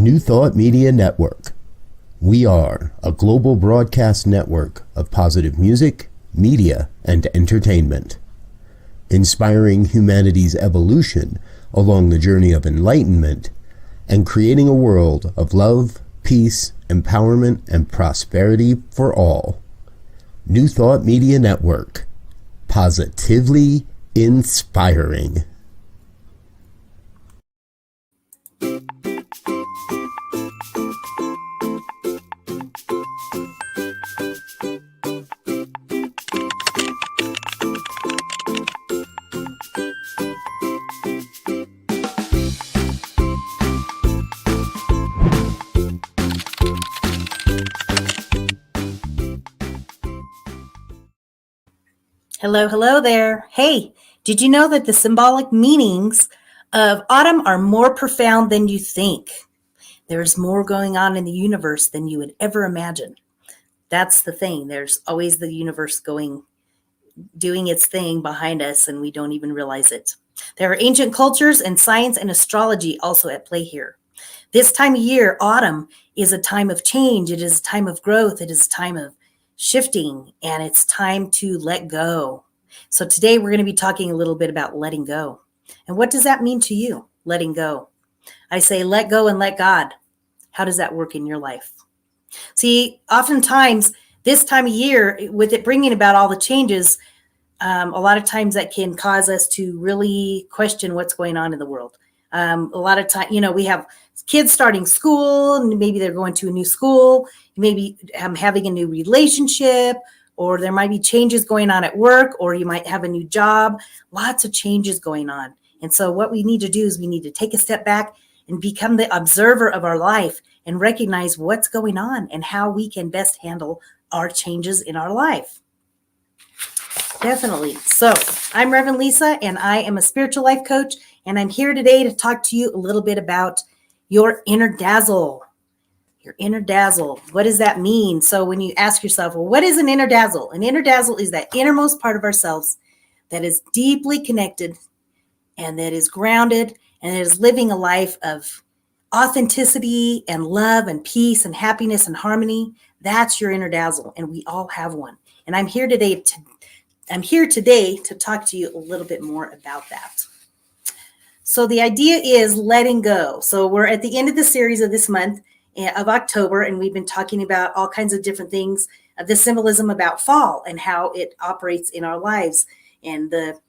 New Thought Media Network. We are a global broadcast network of positive music, media, and entertainment, inspiring humanity's evolution along the journey of enlightenment and creating a world of love, peace, empowerment, and prosperity for all. New Thought Media Network. Positively inspiring. Hello there. Hey, did you know that the symbolic meanings of autumn are more profound than you think? There's more going on in the universe than you would ever imagine. That's the thing. There's always the universe doing its thing behind us, and we don't even realize it. There are ancient cultures and science and astrology also at play here. This time of year, autumn, is a time of change. It is a time of growth. It is a time of shifting, and it's time to let go. So today we're going to be talking a little bit about letting go. And what does that mean to you, letting go? I say let go and let God. How does that work in your life? See, oftentimes this time of year, with it bringing about all the changes, a lot of times that can cause us to really question what's going on in the world. A lot of time, we have kids starting school, and maybe they're going to a new school, maybe having a new relationship, or there might be changes going on at work, or you might have a new job, lots of changes going on. And so what we need to do is we need to take a step back and become the observer of our life and recognize what's going on and how we can best handle our changes in our life. Definitely. So I'm Reverend Lisa, and I am a spiritual life coach, and I'm here today to talk to you a little bit about your inner dazzle. Your inner dazzle. What does that mean? So when you ask yourself, well, what is an inner dazzle? An inner dazzle is that innermost part of ourselves that is deeply connected and that is grounded and that is living a life of authenticity and love and peace and happiness and harmony. That's your inner dazzle, and we all have one. And I'm here today to talk to you a little bit more about that. So the idea is letting go. So we're at the end of the series of this month of October, and we've been talking about all kinds of different things, the symbolism about fall and how it operates in our lives, and the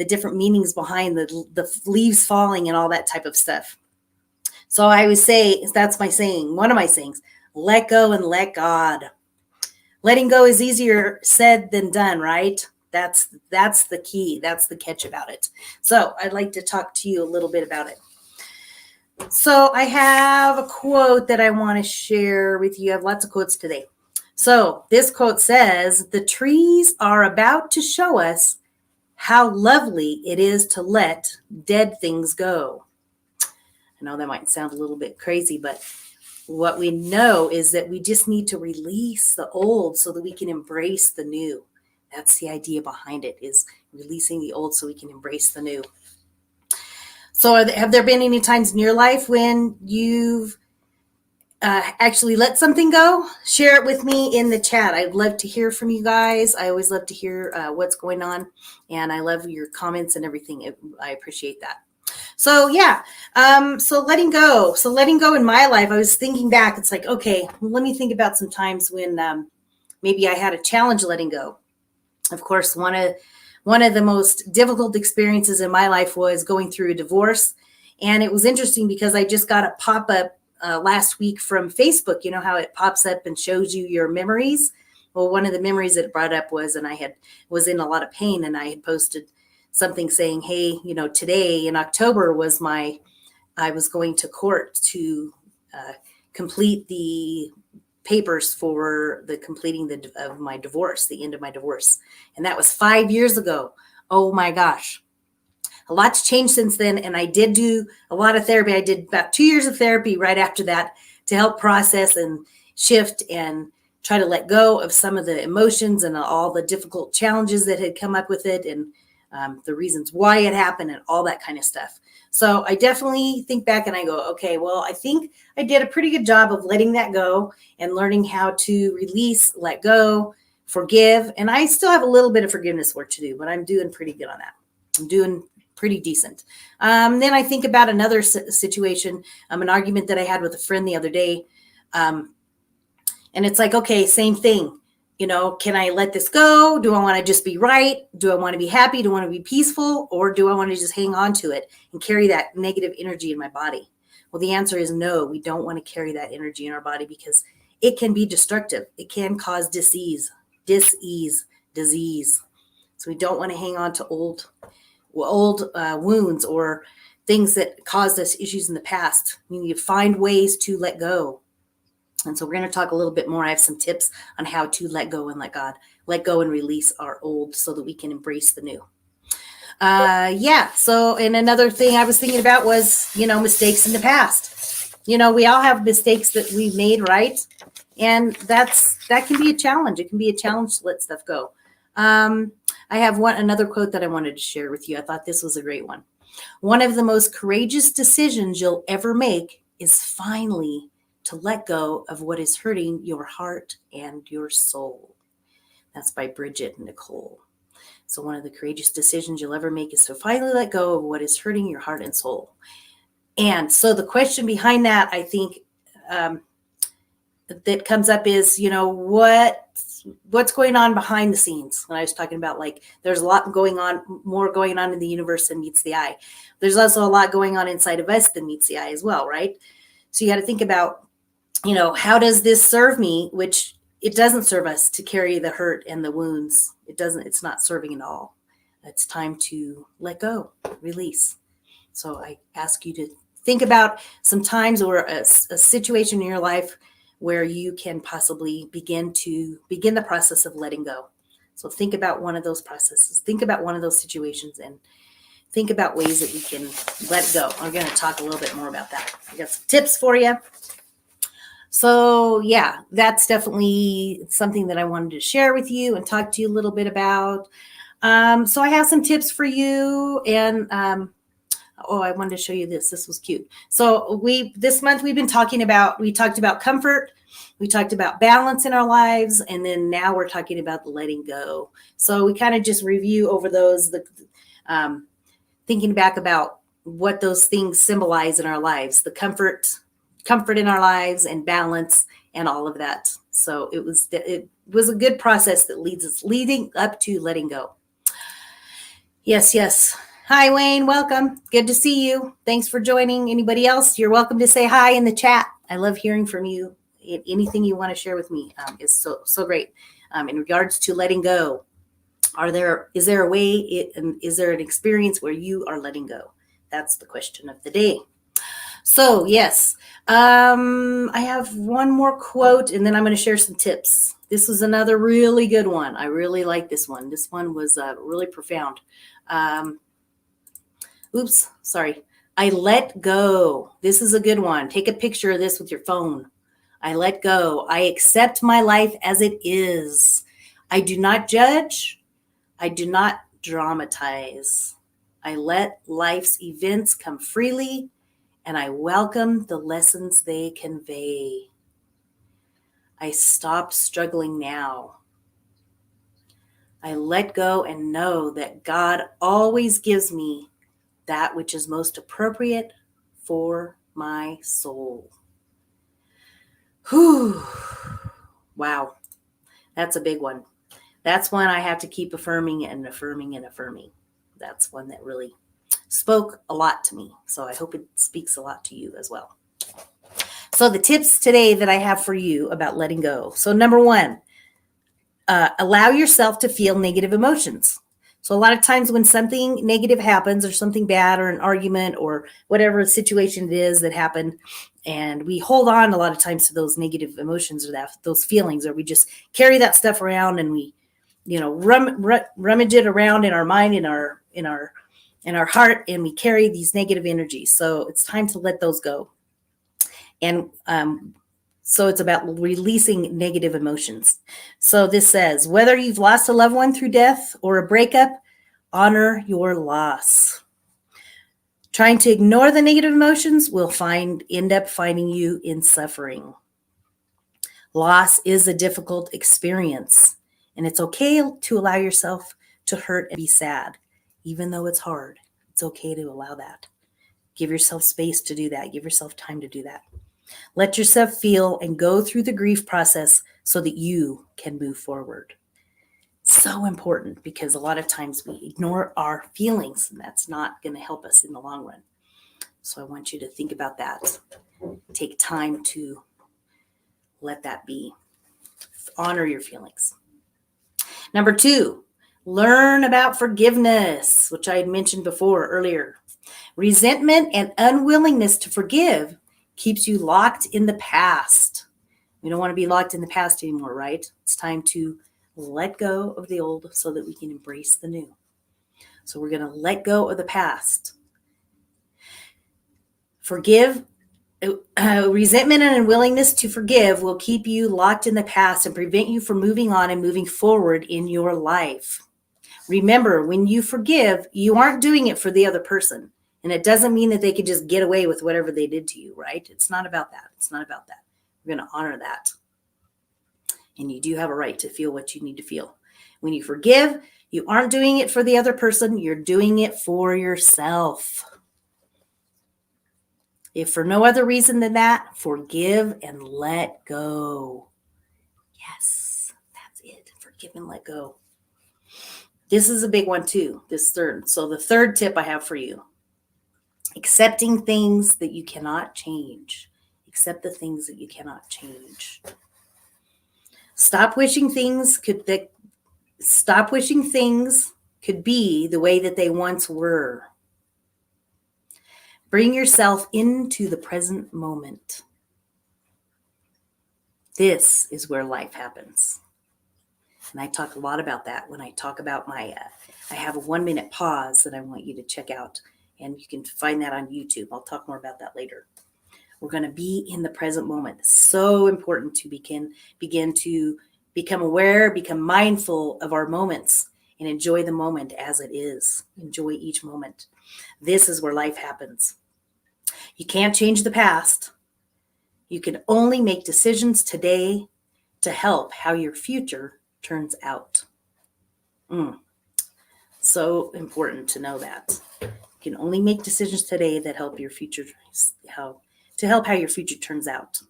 different meanings behind the leaves falling and all that type of stuff. So I would say, that's my saying, one of my sayings, let go and let God. Letting go is easier said than done, right? That's the key. That's the catch about it. So I'd like to talk to you a little bit about it. So I have a quote that I want to share with you. I have lots of quotes today. So this quote says, "The trees are about to show us how lovely it is to let dead things go." I know that might sound a little bit crazy, but what we know is that we just need to release the old so that we can embrace the new. That's the idea behind it, is releasing the old so we can embrace the new. So have there been any times in your life when you've actually let something go? Share it with me in the chat. I'd love to hear from you guys. I always love to hear what's going on, and I love your comments and everything. I appreciate that. So yeah, so letting go. So letting go in my life, I was thinking back. It's like, okay, let me think about some times when maybe I had a challenge letting go. Of course, one of the most difficult experiences in my life was going through a divorce. And it was interesting because I just got a pop-up last week from Facebook. You know how it pops up and shows you your memories? Well, one of the memories that it brought up was, and I was in a lot of pain, and I had posted something saying, hey, today in October I was going to court to complete the papers for the completing of my divorce, the end of my divorce. And that was 5 years ago. Oh my gosh. A lot's changed since then. And I did do a lot of therapy. I did about 2 years of therapy right after that to help process and shift and try to let go of some of the emotions and all the difficult challenges that had come up with it. And the reasons why it happened and all that kind of stuff. So I definitely think back and I go, okay, well, I think I did a pretty good job of letting that go and learning how to release, let go, forgive. And I still have a little bit of forgiveness work to do, but I'm doing pretty good on that. I'm doing pretty decent. Then I think about another situation, an argument that I had with a friend the other day. And it's like, okay, same thing. Can I let this go? Do I want to just be right? Do I want to be happy? Do I want to be peaceful? Or do I want to just hang on to it and carry that negative energy in my body? Well, the answer is no. We don't want to carry that energy in our body because it can be destructive. It can cause disease. So we don't want to hang on to old wounds or things that caused us issues in the past. We need to find ways to let go. And so we're going to talk a little bit more. I have some tips on how to let go and let God, let go and release our old so that we can embrace the new. So, and another thing I was thinking about was, mistakes in the past. We all have mistakes that we've made, right? And that can be a challenge. It can be a challenge to let stuff go. I have another quote that I wanted to share with you. I thought this was a great one. One of the most courageous decisions you'll ever make is finally to let go of what is hurting your heart and your soul. That's by Bridget Nicole. So one of the courageous decisions you'll ever make is to finally let go of what is hurting your heart and soul. And so the question behind that, I think, that comes up is, what's going on behind the scenes? When I was talking about, like, there's a lot more going on in the universe than meets the eye. There's also a lot going on inside of us than meets the eye as well, right? So you got to think about, how does this serve me? Which it doesn't serve us to carry the hurt and the wounds. It's not serving at all. It's time to let go, release. So I ask you to think about some times or a situation in your life where you can possibly begin the process of letting go. So think about one of those processes. Think about one of those situations and think about ways that we can let go. I'm going to talk a little bit more about that. I got some tips for you. So yeah, that's definitely something that I wanted to share with you and talk to you a little bit about. So I have some tips for you, and I wanted to show you this. This was cute. So this month we talked about comfort, we talked about balance in our lives, and then now we're talking about the letting go. So we kind of just review over those, thinking back about what those things symbolize in our lives, the comfort in our lives and balance and all of that. So it was a good process that leading up to letting go. Yes. Hi, Wayne. Welcome. Good to see you. Thanks for joining. Anybody else? You're welcome to say hi in the chat. I love hearing from you. Anything you want to share with me is so great. In regards to letting go, is there a way? Is there an experience where you are letting go? That's the question of the day. So yes, I have one more quote, and then I'm going to share some tips. This was another really good one. I really like this one. This one was really profound. I let go. This is a good one. Take a picture of this with your phone. I let go. I accept my life as it is. I do not judge. I do not dramatize. I let life's events come freely, and I welcome the lessons they convey. I stop struggling now. I let go and know that God always gives me that which is most appropriate for my soul. Whew. Wow. That's a big one. That's one I have to keep affirming and affirming and affirming. That's one that really spoke a lot to me. So I hope it speaks a lot to you as well. So the tips today that I have for you about letting go. So number one, allow yourself to feel negative emotions. So a lot of times when something negative happens or something bad or an argument or whatever situation it is that happened, and we hold on a lot of times to those negative emotions or those feelings, or we just carry that stuff around and we, rummage it around in our mind, in our heart, and we carry these negative energies. So it's time to let those go. And so it's about releasing negative emotions. So this says, whether you've lost a loved one through death or a breakup Honor your loss. Trying to ignore the negative emotions will end up finding you in suffering. Loss is a difficult experience, and it's okay to allow yourself to hurt and be sad, even though it's hard. It's okay to allow that. Give yourself space to do that. Give yourself time to do that. Let yourself feel and go through the grief process so that you can move forward. So important, because a lot of times we ignore our feelings, and that's not going to help us in the long run. So I want you to think about that. Take time to let that be. Honor your feelings. Number 2, learn about forgiveness, which I had mentioned earlier. Resentment and unwillingness to forgive keeps you locked in the past. We don't want to be locked in the past anymore, right? It's time to let go of the old so that we can embrace the new. So we're going to let go of the past. Resentment and unwillingness to forgive will keep you locked in the past and prevent you from moving on and moving forward in your life. Remember, when you forgive, you aren't doing it for the other person. And it doesn't mean that they could just get away with whatever they did to you, right? It's not about that. It's not about that. We're going to honor that. And you do have a right to feel what you need to feel. When you forgive, you aren't doing it for the other person. You're doing it for yourself. If for no other reason than that, forgive and let go. Yes, that's it. Forgive and let go. This is a big one too, this third. So the third tip I have for you, accepting things that you cannot change. Accept the things that you cannot change. Stop wishing things could be the way that they once were. Bring yourself into the present moment. This is where life happens. And I talk a lot about that when I talk about I have a 1-minute pause that I want you to check out. And you can find that on YouTube. I'll talk more about that later. We're going to be in the present moment. It's so important to begin to become aware, become mindful of our moments, and enjoy the moment as it is. Enjoy each moment. This is where life happens. You can't change the past. You can only make decisions today to help how your future turns out. So important to know that. You can only make decisions today that help your future, how your future turns out.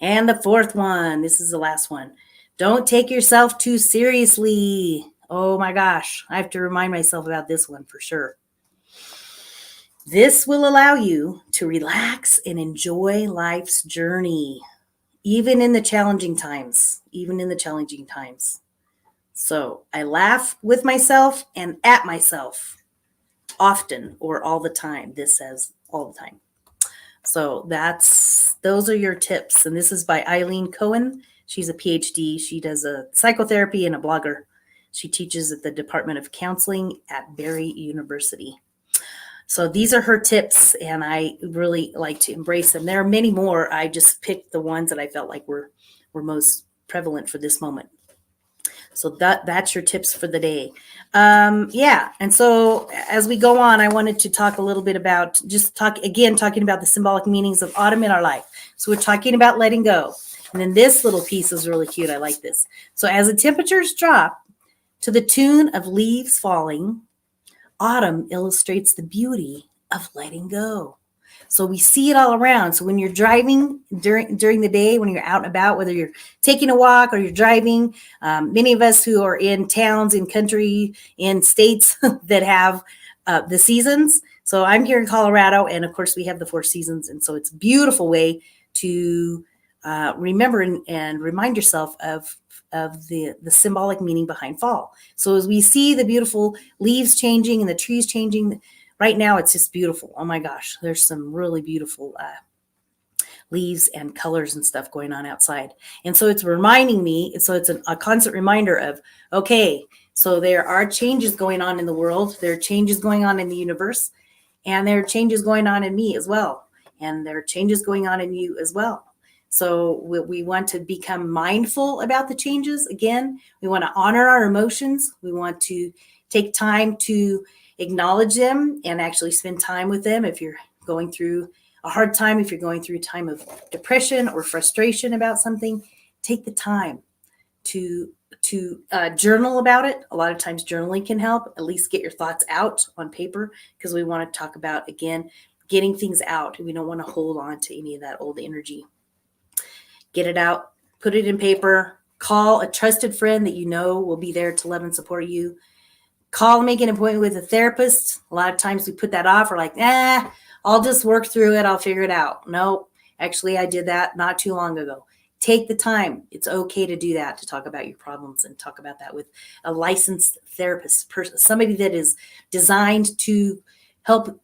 And the fourth one, this is the last one. Don't take yourself too seriously. Oh my gosh, I have to remind myself about this one for sure. This will allow you to relax and enjoy life's journey, even in the challenging times. So I laugh with myself and at myself often or all the time. This says all the time. So those are your tips. And this is by Eileen Cohen. She's a PhD. She does a psychotherapy and a blogger. She teaches at the Department of Counseling at Barry University. So these are her tips, and I really like to embrace them. There are many more. I just picked the ones that I felt like were most prevalent for this moment. So that's your tips for the day. And so as we go on, I wanted to talk a little bit about talking about the symbolic meanings of autumn in our life. So we're talking about letting go. And then this little piece is really cute. I like this. So as the temperatures drop to the tune of leaves falling, autumn illustrates the beauty of letting go. So we see it all around. So when you're driving during the day, when you're out and about, whether you're taking a walk or you're driving, many of us who are in towns, in country, in states that have the seasons. So I'm here in Colorado, and of course we have the 4 seasons. And so it's a beautiful way to remember and remind yourself of the symbolic meaning behind fall. So as we see the beautiful leaves changing and the trees changing, right now it's just beautiful. Oh my gosh, there's some really beautiful leaves and colors and stuff going on outside. And so it's reminding me, so it's a constant reminder of, okay, so there are changes going on in the world. There are changes going on in the universe, and there are changes going on in me as well. And there are changes going on in you as well. So we want to become mindful about the changes. Again, we want to honor our emotions. We want to take time to acknowledge them and actually spend time with them. If you're going through a hard time, if you're going through a time of depression or frustration about something, take the time to journal about it. A lot of times journaling can help, at least get your thoughts out on paper, because we want to talk about, again, getting things out. We don't want to hold on to any of that old energy. Get it out, put it in paper, call a trusted friend that you know will be there to love and support you. Call, make an appointment with a therapist. A lot of times we put that off. We're like, I'll just work through it. I'll figure it out. No, actually, I did that not too long ago. Take the time. It's okay to do that, to talk about your problems and talk about that with a licensed therapist, somebody that is designed to help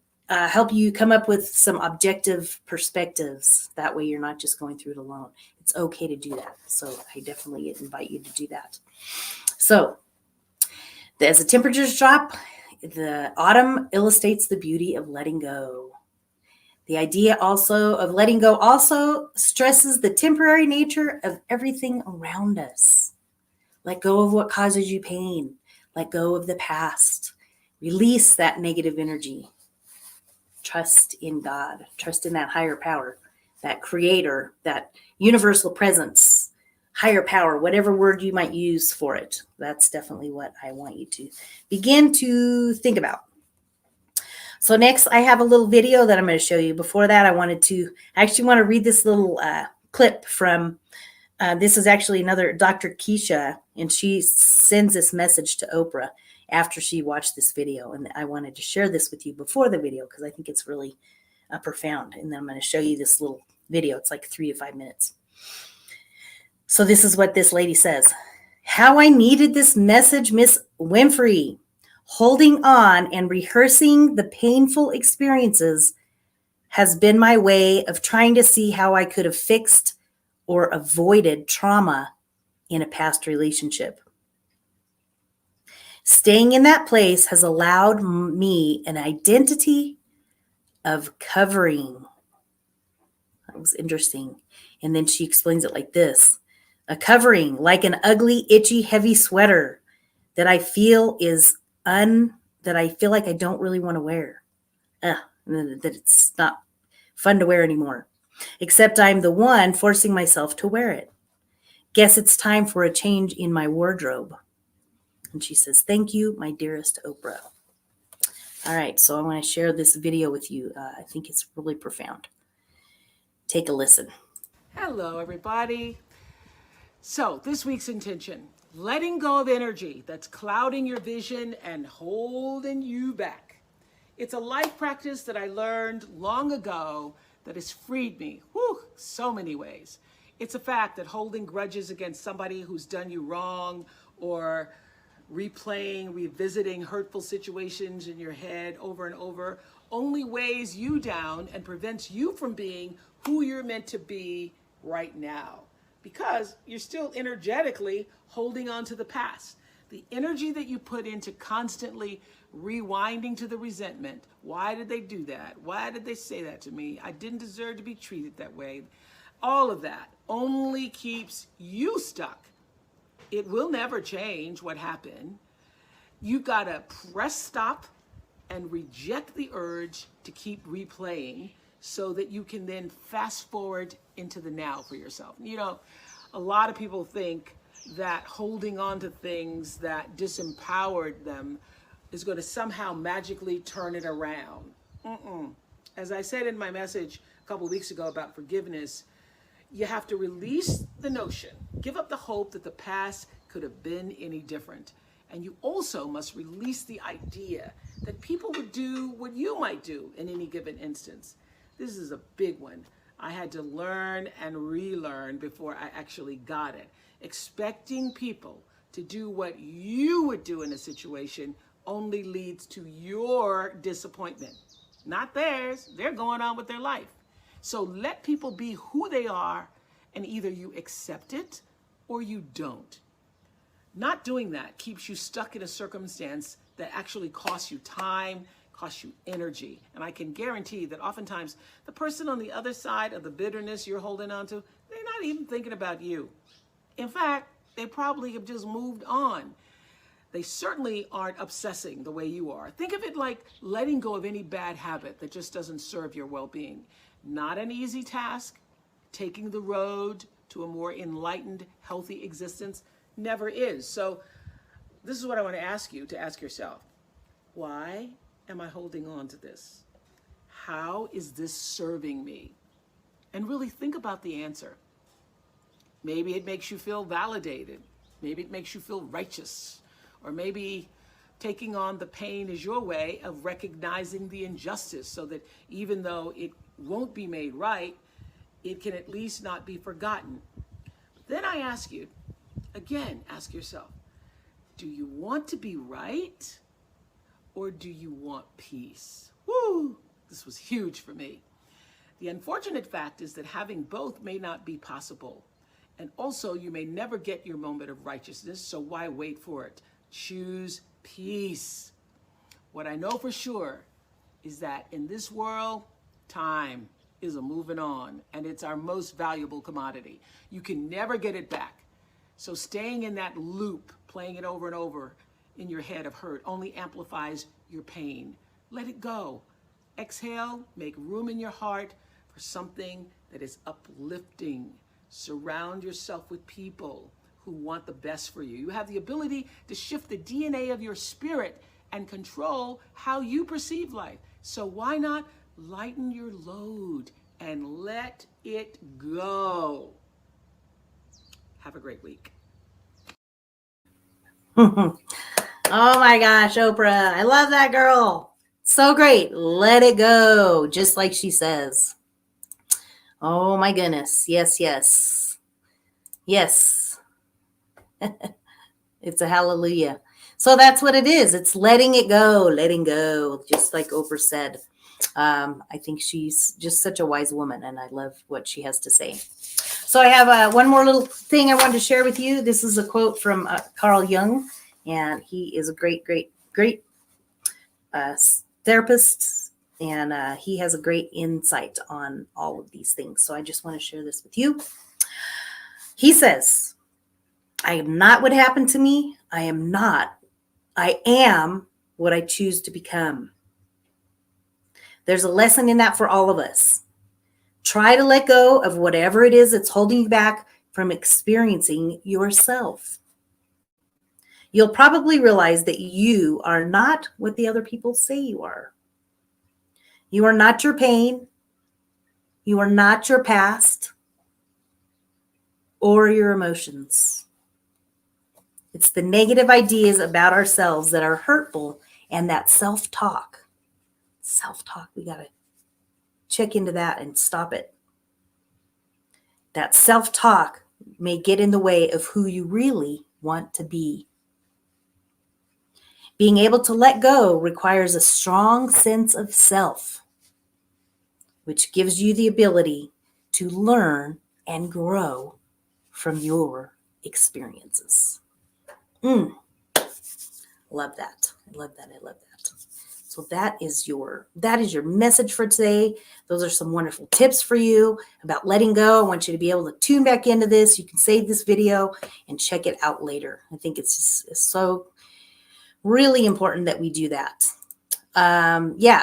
you come up with some objective perspectives. That way you're not just going through it alone. It's okay to do that. So I definitely invite you to do that. So as the temperatures drop, the autumn illustrates the beauty of letting go. The idea also of letting go also stresses the temporary nature of everything around us. Let go of what causes you pain. Let go of the past. Release that negative energy. Trust in God. Trust in that higher power, that creator, that universal presence, higher power, whatever word you might use for it. That's definitely what I want you to begin to think about. So next, I have a little video that I'm going to show you. Before that, I actually want to read this little clip from, this is actually another Dr. Keisha, and she sends this message to Oprah after she watched this video. And I wanted to share this with you before the video because I think it's really profound. And then I'm going to show you this little video. It's like 3 to 5 minutes. So this is what this lady says. How I needed this message, Miss Winfrey. Holding on and rehearsing the painful experiences has been my way of trying to see how I could have fixed or avoided trauma in a past relationship. Staying in that place has allowed me an identity of covering. That was interesting. And then she explains it like this. A covering, like an ugly, itchy, heavy sweater that I feel like I don't really want to wear. That it's not fun to wear anymore. Except I'm the one forcing myself to wear it. Guess it's time for a change in my wardrobe. And she says, thank you, my dearest Oprah. All right, so I want to share this video with you. I think it's really profound. Take a listen. Hello, everybody. So this week's intention, letting go of energy that's clouding your vision and holding you back. It's a life practice that I learned long ago that has freed me, so many ways. It's a fact that holding grudges against somebody who's done you wrong or revisiting hurtful situations in your head over and over only weighs you down and prevents you from being who you're meant to be right now. Because you're still energetically holding on to the past. The energy that you put into constantly rewinding to the resentment. Why did they do that? Why did they say that to me? I didn't deserve to be treated that way. All of that only keeps you stuck. It will never change what happened. You've got to press stop and reject the urge to keep replaying so that you can then fast forward into the now for yourself. You know, a lot of people think that holding on to things that disempowered them is going to somehow magically turn it around. As I said in my message a couple of weeks ago about forgiveness, you have to release the notion, give up the hope that the past could have been any different. And you also must release the idea that people would do what you might do in any given instance. This is a big one. I had to learn and relearn before I actually got it. Expecting people to do what you would do in a situation only leads to your disappointment, not theirs. They're going on with their life. So let people be who they are, and either you accept it or you don't. Not doing that keeps you stuck in a circumstance that actually costs you time, costs you energy. And I can guarantee that oftentimes the person on the other side of the bitterness you're holding on to, they're not even thinking about you. In fact, they probably have just moved on. They certainly aren't obsessing the way you are. Think of it like letting go of any bad habit that just doesn't serve your well-being. Not an easy task. Taking the road to a more enlightened, healthy existence never is. So this is what I want to ask you to ask yourself. Why am I holding on to this? How is this serving me? And really think about the answer. Maybe it makes you feel validated. Maybe it makes you feel righteous. Or maybe taking on the pain is your way of recognizing the injustice so that even though it won't be made right, it can at least not be forgotten. Then I ask you, again, ask yourself, do you want to be right or do you want peace? Woo! This was huge for me. The unfortunate fact is that having both may not be possible. And also, you may never get your moment of righteousness, so why wait for it? Choose peace. What I know for sure is that in this world, time is a moving on, and it's our most valuable commodity. You can never get it back. So staying in that loop, playing it over and over in your head of hurt only amplifies your pain. Let it go. Exhale, make room in your heart for something that is uplifting. Surround yourself with people who want the best for you. You have the ability to shift the DNA of your spirit and control how you perceive life. So why not lighten your load and let it go? Have a great week. Oh my gosh, Oprah. I love that girl. So great. Let it go. Just like she says. Oh my goodness. Yes, yes. Yes. It's a hallelujah. So that's what it is. It's letting it go, letting go, just like Oprah said. I think she's just such a wise woman, and I love what she has to say. So I have one more little thing I wanted to share with you. This is a quote from Carl Jung, and he is a great therapist, and he has a great insight on all of these things. So I just want to share this with you. He says, I am not what happened to me. I am what I choose to become. There's a lesson in that for all of us. Try to let go of whatever it is that's holding you back from experiencing yourself. You'll probably realize that you are not what the other people say you are. You are not your pain. You are not your past or your emotions. It's the negative ideas about ourselves that are hurtful, and that self-talk. Self-talk, we got to check into that and stop it. That self-talk may get in the way of who you really want to be. Being able to let go requires a strong sense of self, which gives you the ability to learn and grow from your experiences. Love that. I love that. So that is your message for today. Those are some wonderful tips for you about letting go. I want you to be able to tune back into this. You can save this video and check it out later. I think it's so really important that we do that.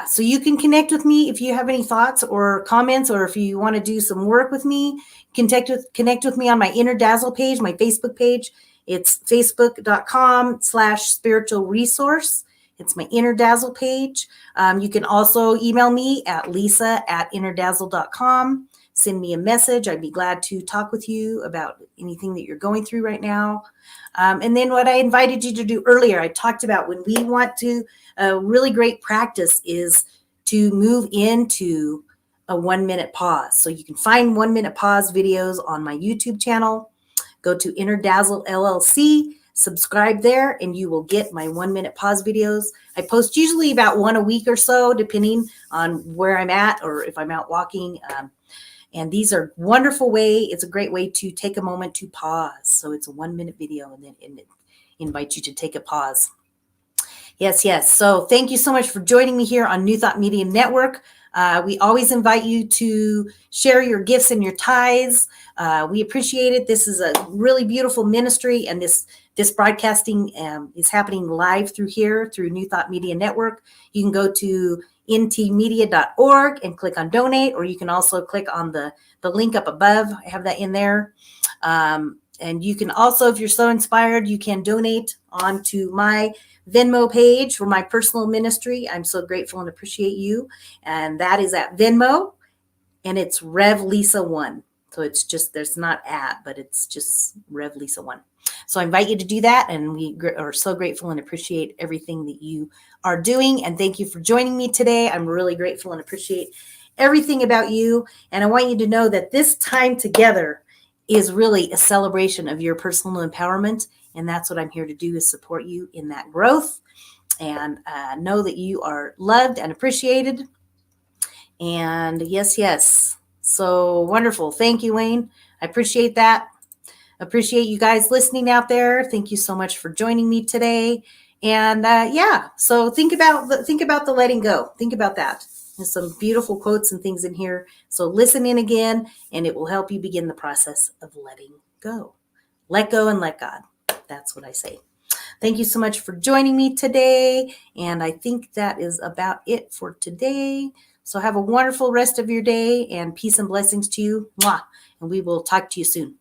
So you can connect with me if you have any thoughts or comments, or if you want to do some work with me, connect with me on my Inner Dazzle page, my Facebook page. It's facebook.com/spiritual resource. It's my Inner Dazzle page. You can also email me at lisa@innerdazzle.com. Send me a message. I'd be glad to talk with you about anything that you're going through right now. And then what I invited you to do earlier, I talked about when we want to, a really great practice is to move into a 1-minute pause. So you can find 1-minute pause videos on my YouTube channel. Go to Inner Dazzle LLC, subscribe there, and you will get my 1-minute pause videos. I post usually about one a week or so, depending on where I'm at or if I'm out walking. And these are wonderful it's a great way to take a moment to pause. So it's a 1-minute video, and then it invites you to take a pause. Yes. So thank you so much for joining me here on New Thought Media Network. We always invite you to share your gifts and your tithes. We appreciate it. This is a really beautiful ministry, and this broadcasting is happening live through here through New Thought Media Network. You can go to ntmedia.org and click on donate, or you can also click on the link up above. I have that in there. And you can also, if you're so inspired, you can donate onto my Venmo page for my personal ministry. I'm so grateful and appreciate you. And that is at Venmo, and it's Rev Lisa 1. So it's just, there's not at, but it's just Rev Lisa 1. So I invite you to do that. And we are so grateful and appreciate everything that you are doing. And thank you for joining me today. I'm really grateful and appreciate everything about you. And I want you to know that this time together is really a celebration of your personal empowerment. And that's what I'm here to do, is support you in that growth. And know that you are loved and appreciated. And yes. So wonderful. Thank you, Wayne. I appreciate that. Appreciate you guys listening out there. Thank you so much for joining me today. And so think about the letting go. Think about that. There's some beautiful quotes and things in here. So listen in again, and it will help you begin the process of letting go. Let go and let God. That's what I say. Thank you so much for joining me today. And I think that is about it for today. So have a wonderful rest of your day, and peace and blessings to you. Mwah. And we will talk to you soon.